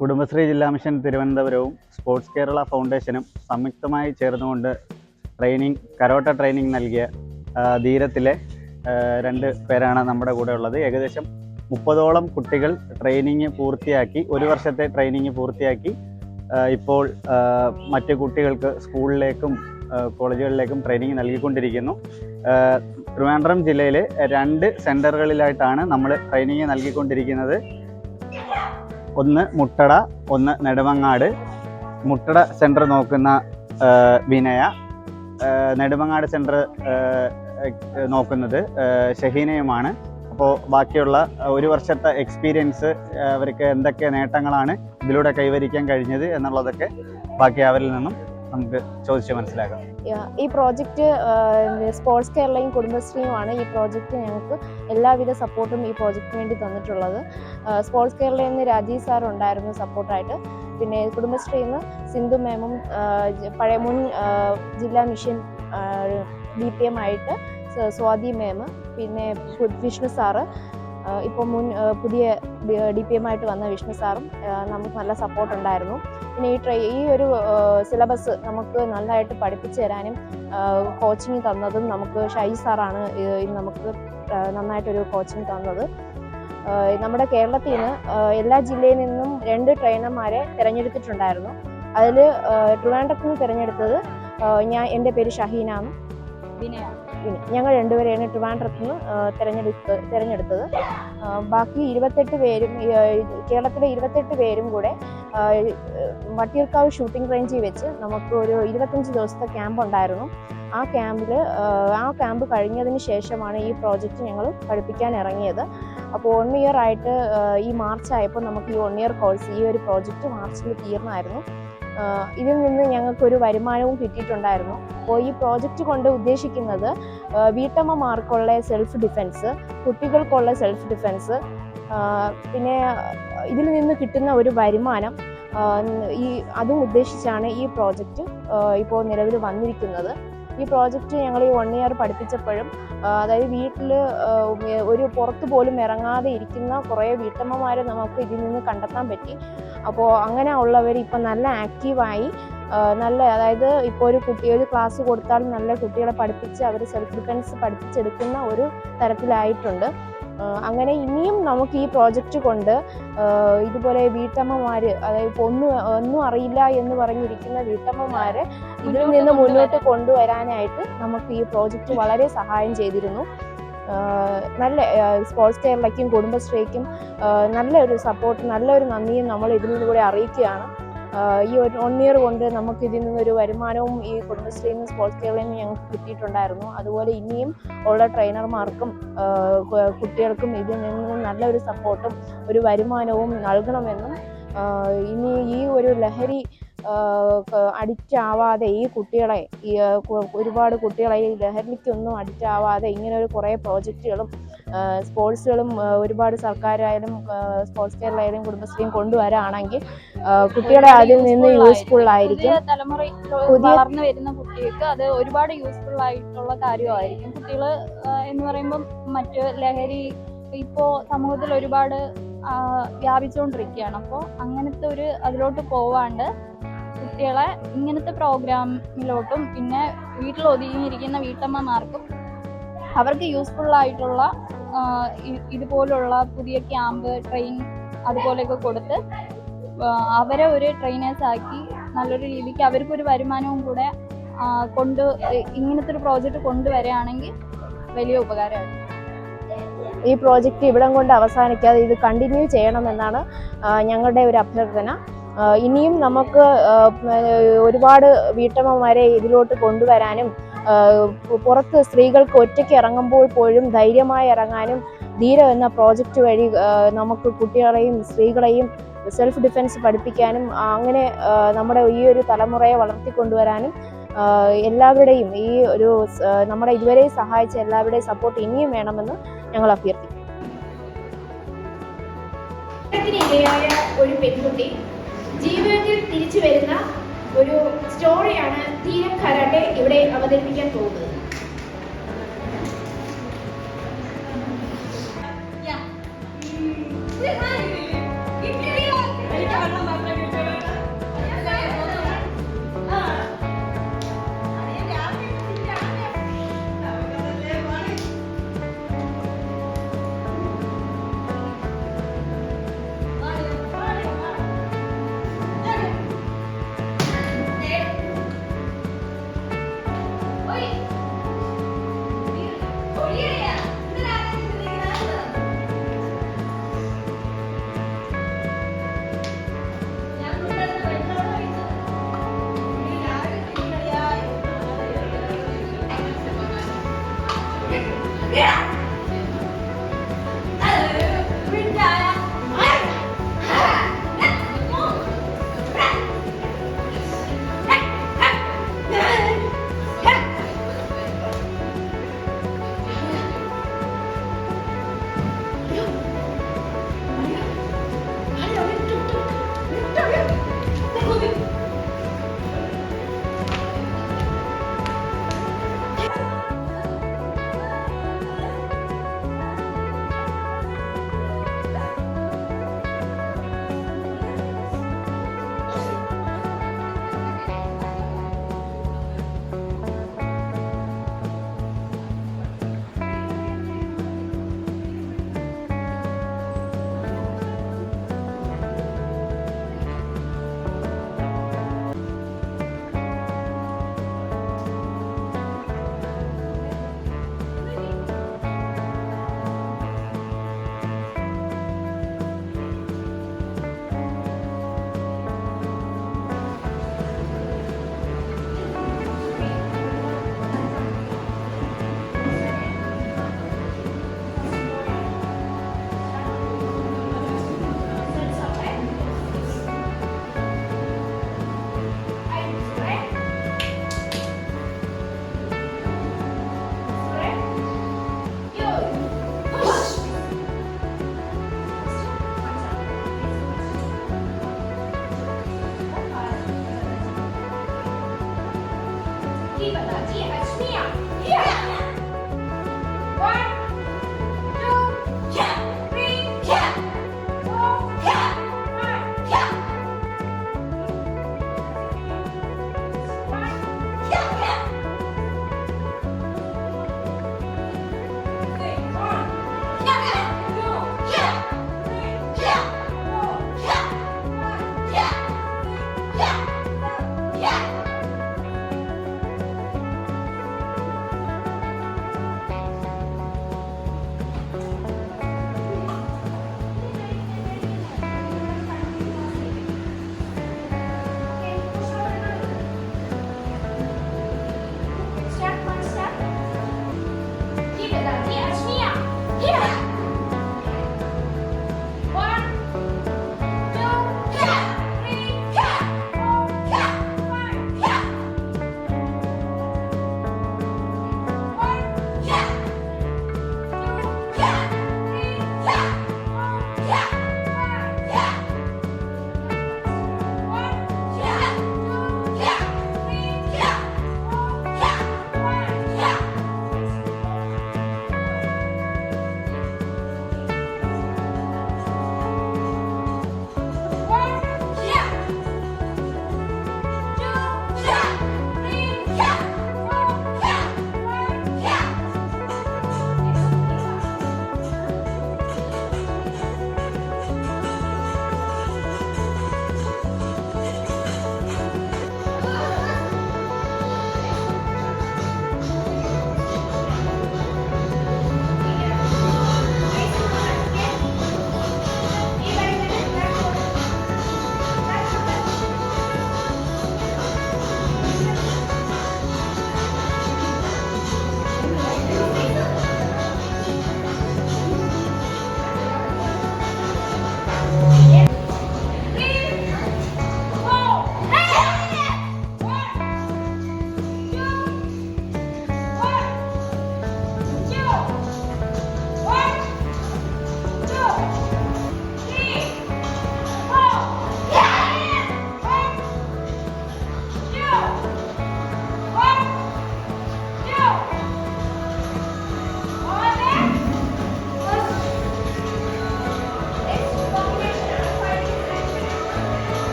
കുടുംബശ്രീ ജില്ലാ മിഷൻ തിരുവനന്തപുരവും സ്പോർട്സ് കേരള ഫൗണ്ടേഷനും സംയുക്തമായി ചേർന്നുകൊണ്ട് കരോട്ട ട്രെയിനിങ് നൽകിയ ധീരത്തിലെ 2 പേരാണ് നമ്മുടെ കൂടെ ഉള്ളത്. ഏകദേശം 30ഓളം കുട്ടികൾ ട്രെയിനിങ് പൂർത്തിയാക്കി, 1 വർഷത്തെ ട്രെയിനിങ് പൂർത്തിയാക്കി ഇപ്പോൾ മറ്റ് കുട്ടികൾക്ക് സ്കൂളിലേക്കും കോളേജുകളിലേക്കും ട്രെയിനിങ് നൽകിക്കൊണ്ടിരിക്കുന്നു. ട്രിവാൻഡ്രം ജില്ലയിലെ 2 സെൻറ്ററുകളിലായിട്ടാണ് നമ്മൾ ട്രെയിനിങ് നൽകിക്കൊണ്ടിരിക്കുന്നത്. ഒന്ന് മുട്ടട, ഒന്ന് നെടുമങ്ങാട്. മുട്ടട സെൻറ്റർ നോക്കുന്ന വിനയ, നെടുമങ്ങാട് സെൻറ്റർ നോക്കുന്നത് ഷഹീനയുമാണ്. അപ്പോൾ ബാക്കിയുള്ള 1 വർഷത്തെ എക്സ്പീരിയൻസ്, അവർക്ക് എന്തൊക്കെ നേട്ടങ്ങളാണ് ഇതിലൂടെ കൈവരിക്കാൻ കഴിഞ്ഞത് എന്നുള്ളതൊക്കെ ബാക്കി അവരിൽ നിന്നും നമുക്ക് ചോദിച്ച് മനസ്സിലാക്കാം. ഈ പ്രോജക്റ്റ് സ്പോർട്സ് കേരളയും കുടുംബശ്രീയുമാണ് ഈ പ്രോജക്റ്റ് ഞങ്ങൾക്ക് എല്ലാവിധ സപ്പോർട്ടും ഈ പ്രോജക്റ്റിന് വേണ്ടി തന്നിട്ടുള്ളത്. സ്പോർട്സ് കേരളയിൽ നിന്ന് രാജീവ് സാർ ഉണ്ടായിരുന്നു സപ്പോർട്ടായിട്ട്. പിന്നെ കുടുംബശ്രീയിൽ നിന്ന് സിന്ധു മാമും പഴയ മുൻ ജില്ലാ മിഷൻ DPM ആയിട്ട് സ്വാതി മാം, പിന്നെ വിഷ്ണു സാറ്, ഇപ്പോൾ പുതിയ DPM ആയിട്ട് വന്ന വിഷ്ണു സാറും നമുക്ക് നല്ല സപ്പോർട്ട് ഉണ്ടായിരുന്നു. പിന്നെ ഈ ഒരു സിലബസ് നമുക്ക് നല്ലതായിട്ട് പഠിപ്പിച്ചു തരാനും കോച്ചിങ് തന്നതും നമുക്ക് ഷൈജ് സാറാണ് നമുക്ക് നന്നായിട്ടൊരു കോച്ചിങ് തന്നത്. നമ്മുടെ കേരളത്തിൽ നിന്ന് എല്ലാ ജില്ലയിൽ നിന്നും 2 ട്രെയിനർമാരെ തിരഞ്ഞെടുത്തിട്ടുണ്ടായിരുന്നു. അതിൽ ട്രിവാൻഡ്രത്തിൽ നിന്ന് തിരഞ്ഞെടുത്തത് എൻ്റെ പേര് ഷഹീന, ഞങ്ങൾ 2 പേരെയാണ് ട്രിവാൻഡ്രത്തിൽ നിന്ന് തിരഞ്ഞെടുത്തത്. ബാക്കി 28 പേരും, കേരളത്തിലെ 28 പേരും കൂടെ വട്ടിയൂർക്കാവ് ഷൂട്ടിംഗ് റേഞ്ചിൽ വെച്ച് നമുക്ക് ഒരു 25 ദിവസത്തെ ക്യാമ്പ് ഉണ്ടായിരുന്നു. ആ ക്യാമ്പ് കഴിഞ്ഞതിന് ശേഷമാണ് ഈ പ്രോജക്റ്റ് ഞങ്ങൾ പഠിപ്പിക്കാൻ ഇറങ്ങിയത്. അപ്പോൾ 1 ഇയർ ആയിട്ട് ഈ മാർച്ച് ആയപ്പോൾ നമുക്ക് ഈ 1 ഇയർ കോഴ്സ്, ഈ ഒരു പ്രോജക്റ്റ് മാർച്ചിൽ തീർന്നായിരുന്നു. ഇതിൽ നിന്ന് ഞങ്ങൾക്കൊരു വരുമാനവും കിട്ടിയിട്ടുണ്ടായിരുന്നു. അപ്പോൾ ഈ പ്രോജക്റ്റ് കൊണ്ട് ഉദ്ദേശിക്കുന്നത് വീട്ടമ്മമാർക്കുള്ള സെൽഫ് ഡിഫെൻസ്, കുട്ടികൾക്കുള്ള സെൽഫ് ഡിഫെൻസ്, പിന്നെ ഇതിൽ നിന്ന് കിട്ടുന്ന ഒരു വരുമാനം, അതും ഉദ്ദേശിച്ചാണ് ഈ പ്രോജക്റ്റ് ഇപ്പോൾ നിലവിൽ വന്നിരിക്കുന്നത്. ഈ പ്രോജക്റ്റ് ഞങ്ങൾ ഈ 1 ഇയർ പഠിപ്പിച്ചപ്പോഴും, അതായത് വീട്ടിൽ ഒരു പുറത്ത് പോലും ഇറങ്ങാതെ ഇരിക്കുന്ന കുറേ വീട്ടമ്മമാരെ നമുക്ക് ഇതിൽ നിന്ന് കണ്ടെത്താൻ പറ്റി. അപ്പോൾ അങ്ങനെ ഉള്ളവർ ഇപ്പം നല്ല ആക്റ്റീവായി, അതായത് ഇപ്പോൾ ഒരു ക്ലാസ് കൊടുത്താൽ നല്ല കുട്ടികളെ പഠിപ്പിച്ച് അവർ സെൽഫ് ഡിഫെൻസ് പഠിപ്പിച്ചെടുക്കുന്ന ഒരു തരത്തിലായിട്ടുണ്ട്. അങ്ങനെ ഇനിയും നമുക്ക് ഈ പ്രോജക്റ്റ് കൊണ്ട് ഇതുപോലെ വീട്ടമ്മമാർ, അതായത് ഇപ്പോൾ ഒന്നും അറിയില്ല എന്ന് പറഞ്ഞിരിക്കുന്ന വീട്ടമ്മമാരെ ഇതിൽ നിന്ന് മുന്നോട്ട് കൊണ്ടുവരാനായിട്ട് നമുക്ക് ഈ പ്രോജക്റ്റ് വളരെ സഹായം ചെയ്തിരുന്നു. നല്ല സ്പോർട്സ് കേരളയ്ക്കും കുടുംബശ്രീക്കും നല്ലൊരു സപ്പോർട്ട്, നല്ലൊരു നന്ദിയും നമ്മൾ ഇതിൽ നിന്നുകൂടെ അറിയിക്കുകയാണ്. ഈ 1 ഇയർ കൊണ്ട് നമുക്ക് ഇതിൽ നിന്നൊരു വരുമാനവും ഈ കുടുംബശ്രീയിൽ നിന്ന് സ്പോർട്സ് കേരളയിൽ നിന്ന് ഞങ്ങൾക്ക് കിട്ടിയിട്ടുണ്ടായിരുന്നു. അതുപോലെ ഇനിയും ഉള്ള ട്രെയിനർമാർക്കും കുട്ടികൾക്കും ഇതിൽ നിന്ന് നല്ലൊരു സപ്പോർട്ടും ഒരു വരുമാനവും നൽകണമെന്നും, ഇനി ഈ ഒരു ലഹരി അഡിക്റ്റ് ആവാതെ ഈ കുട്ടികളെ, ഒരുപാട് കുട്ടികളെ ഈ ലഹരിക്കൊന്നും അഡിക്റ്റ് ആവാതെ ഇങ്ങനെ കുറേ പ്രോജക്റ്റുകളും സ്പോർട്സുകളും ഒരുപാട് സർക്കാരായാലും സ്പോർട്സ് കേരളയിലും കുടുംബശ്രീയും കൊണ്ടുവരാണെങ്കിൽ കുട്ടികളെ അതിൽ നിന്ന് യൂസ്ഫുൾ ആയിരിക്കും. വളർന്നു വരുന്ന കുട്ടികൾക്ക് അത് ഒരുപാട് യൂസ്ഫുൾ ആയിട്ടുള്ള കാര്യമായിരിക്കും. കുട്ടികൾ എന്ന് പറയുമ്പം മറ്റ് ലഹരി ഇപ്പോൾ സമൂഹത്തിൽ ഒരുപാട് വ്യാപിച്ചുകൊണ്ടിരിക്കുകയാണ്. അപ്പോൾ അങ്ങനത്തെ അതിലോട്ട് പോവാണ്ട് കുട്ടികളെ ഇങ്ങനത്തെ പ്രോഗ്രാമിലോട്ടും, പിന്നെ വീട്ടിൽ ഒതുങ്ങിയിരിക്കുന്ന വീട്ടമ്മമാർക്കും അവർക്ക് യൂസ്ഫുൾ ആയിട്ടുള്ള ഇതുപോലുള്ള പുതിയ ക്യാമ്പ്, ട്രെയിൻ അതുപോലെയൊക്കെ കൊടുത്ത് അവരെ ഒരു ട്രെയിനേഴ്സ് ആക്കി നല്ലൊരു രീതിക്ക് അവർക്കൊരു വരുമാനവും കൂടെ ഇങ്ങനത്തെ ഒരു പ്രോജക്റ്റ് കൊണ്ടുവരികയാണെങ്കിൽ വലിയ ഉപകാരമായിരുന്നു. ഈ പ്രോജക്റ്റ് ഇവിടം കൊണ്ട് അവസാനിക്കാതെ ഇത് കണ്ടിന്യൂ ചെയ്യണമെന്നാണ് ഞങ്ങളുടെ ഒരു അഭ്യർത്ഥന. ഇനിയും നമുക്ക് ഒരുപാട് വീട്ടമ്മമാരെ ഇതിലോട്ട് കൊണ്ടുവരാനും, പുറത്ത് സ്ത്രീകൾക്ക് ഒറ്റയ്ക്ക് ഇറങ്ങുമ്പോൾ പോലും ധൈര്യമായി ഇറങ്ങാനും ധീര എന്ന പ്രോജക്റ്റ് വഴി നമുക്ക് കുട്ടികളെയും സ്ത്രീകളെയും സെൽഫ് ഡിഫെൻസ് പഠിപ്പിക്കാനും, അങ്ങനെ നമ്മുടെ ഈ ഒരു തലമുറയെ വളർത്തിക്കൊണ്ടുവരാനും എല്ലാവരുടെയും നമ്മുടെ ഇതുവരെ സഹായിച്ച എല്ലാവരുടെയും സപ്പോർട്ട് ഇനിയും വേണമെന്ന് ഞങ്ങൾ അഭ്യർത്ഥിക്കുന്നു. ഒരു പെൺകുട്ടി ജീവിതത്തിൽ തിരിച്ചു വരുന്ന ഒരു സ്റ്റോറിയാണ് ധീര കരാട്ടെ ഇവിടെ അവതരിപ്പിക്കാൻ പോകുന്നത്. Yeah. जी बता जी हश्मिया 1